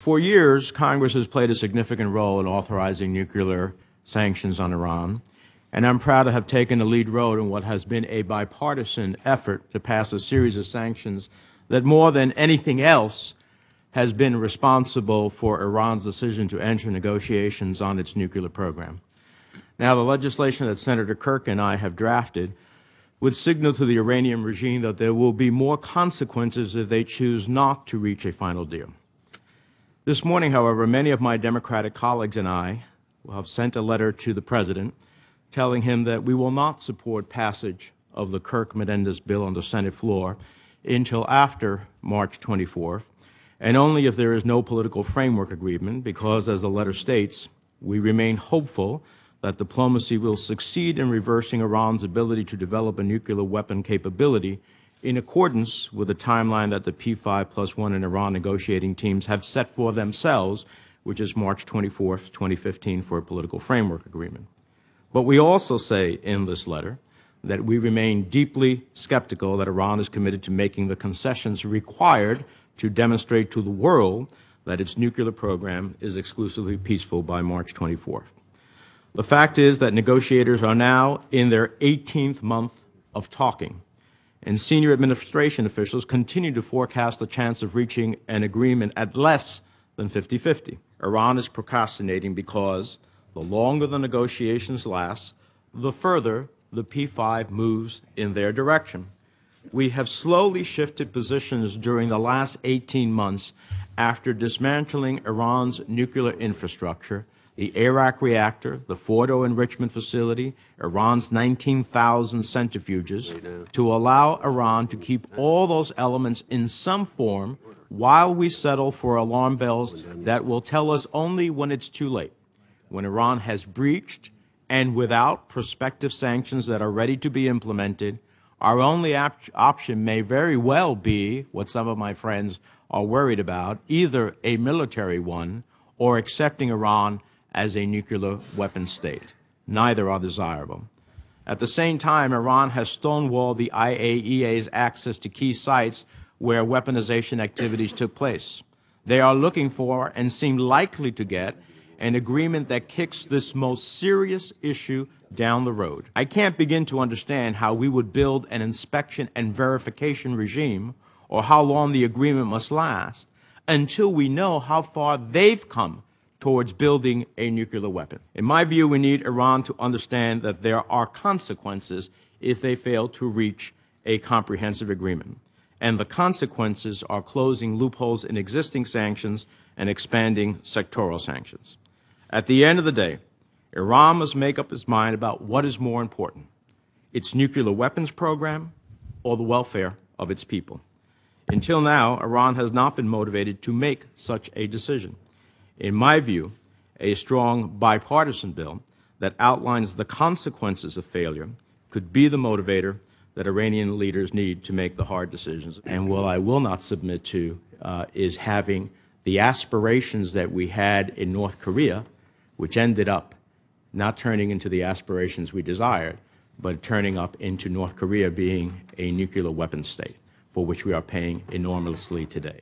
For years, Congress has played a significant role in authorizing nuclear sanctions on Iran, and I'm proud to have taken the lead role in what has been a bipartisan effort to pass a series of sanctions that, more than anything else, has been responsible for Iran's decision to enter negotiations on its nuclear program. Now, the legislation that Senator Kirk and I have drafted would signal to the Iranian regime that there will be more consequences if they choose not to reach a final deal. This morning, however, many of my Democratic colleagues and I will have sent a letter to the President telling him that we will not support passage of the Kirk-Menendez bill on the Senate floor until after March 24th, and only if there is no political framework agreement, because, as the letter states, we remain hopeful that diplomacy will succeed in reversing Iran's ability to develop a nuclear weapon capability in accordance with the timeline that the P5+1 and Iran negotiating teams have set for themselves, which is March 24, 2015, for a political framework agreement. But we also say in this letter that we remain deeply skeptical that Iran is committed to making the concessions required to demonstrate to the world that its nuclear program is exclusively peaceful by March 24th. The fact is that negotiators are now in their 18th month of talking, and senior administration officials continue to forecast the chance of reaching an agreement at less than 50-50. Iran is procrastinating because the longer the negotiations last, the further the P5 moves in their direction. We have slowly shifted positions during the last 18 months after dismantling Iran's nuclear infrastructure, the Arak reactor, the Fordo enrichment facility, Iran's 19,000 centrifuges, to allow Iran to keep all those elements in some form while we settle for alarm bells that will tell us only when it's too late, when Iran has breached, and without prospective sanctions that are ready to be implemented. Our only option may very well be what some of my friends are worried about, either a military one or accepting Iran as a nuclear weapon state. Neither are desirable. At the same time, Iran has stonewalled the IAEA's access to key sites where weaponization activities took place. They are looking for, and seem likely to get, an agreement that kicks this most serious issue down the road. I can't begin to understand how we would build an inspection and verification regime, or how long the agreement must last, until we know how far they've come towards building a nuclear weapon. In my view, we need Iran to understand that there are consequences if they fail to reach a comprehensive agreement. And the consequences are closing loopholes in existing sanctions and expanding sectoral sanctions. At the end of the day, Iran must make up its mind about what is more important, its nuclear weapons program or the welfare of its people. Until now, Iran has not been motivated to make such a decision. In my view, a strong bipartisan bill that outlines the consequences of failure could be the motivator that Iranian leaders need to make the hard decisions. And what I will not submit to is having the aspirations that we had in North Korea, which ended up not turning into the aspirations we desired, but turning up into North Korea being a nuclear weapons state, for which we are paying enormously today.